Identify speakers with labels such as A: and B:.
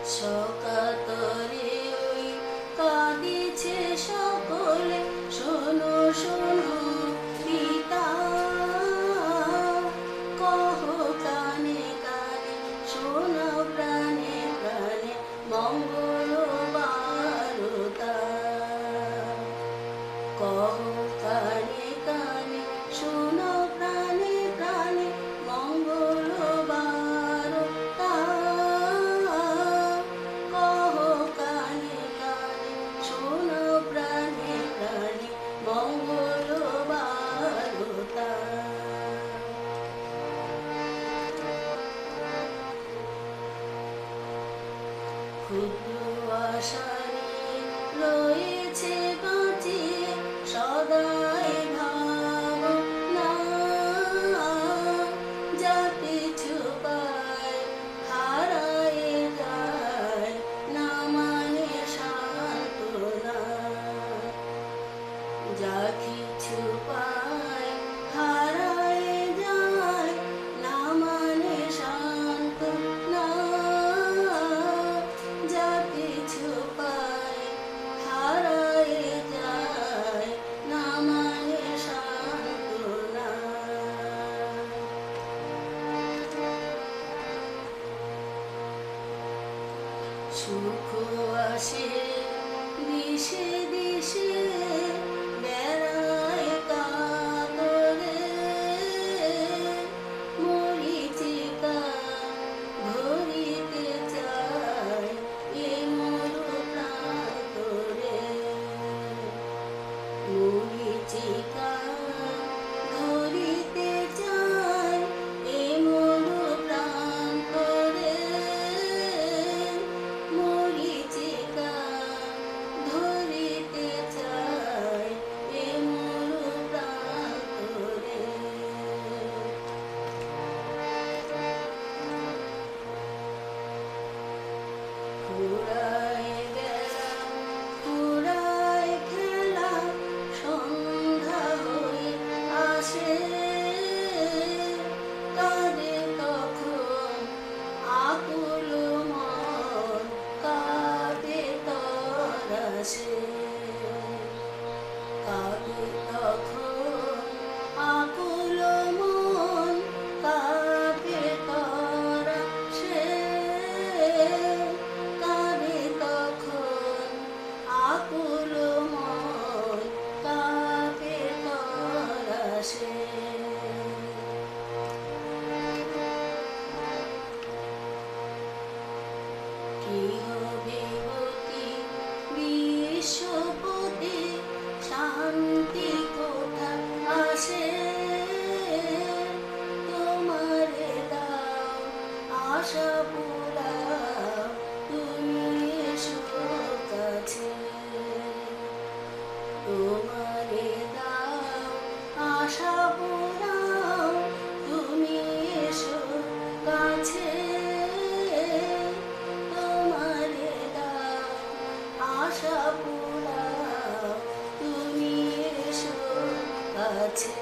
A: সকাতরে ওই কাঁদিছে সকলে, শোনো শোনো পিতা, কহ কানে কানে, শোনাও প্রাণে প্রাণে মঙ্গল বারতা। কহ কানে কানে, শোনাও প্রাণে প্রাণে মঙ্গল বারতা। কহ কানে কানে, শোনাও প্রাণে প্রাণে মঙ্গল বারতা। ক্ষুদ্র আশারে রয়েছে বাঁচিয়ে সদাই ভাবনা, যা কিছু পায় হারায় যায় না মানে সান্ত্বনা। যা কিছু পায় হারায় যায় না মানে সান্ত্বনা। যা কিছু পায় হারায় যায় না মানে সান্ত্বনা। সুখ আসে দিশে দিশে, বেড়ায় কাতরে মরীচিকা ধরিতে চায় এ মরু প্রান্তরে। মরীচিকা ধরিতে চায় এ মরু প্রান্তরে। মরীচিকা ধরিতে চায় এ মরু প্রান্তরে। ফুরায় বেলা ফুরায় খেলা, সন্ধ্যা হয়ে আসে কাঁদে তখন আকুল মন, কাঁদে তরাসে। কাঁদে তখন আকুল মন, কাঁদে তরাসে। কাঁদে তখন আকুল মন, কাঁদে তরাসে। কি হবে গতি বিশ্বপতি, শান্তি কোথা আসে। তোমারে দাও আশা পুরাও, তুমি এসো কাছে। তোমারে দাও আশা পুরাও, তুমি এসো কাছে। তোমারে দাও আশা পুরাও, তুমি এসো কাছে।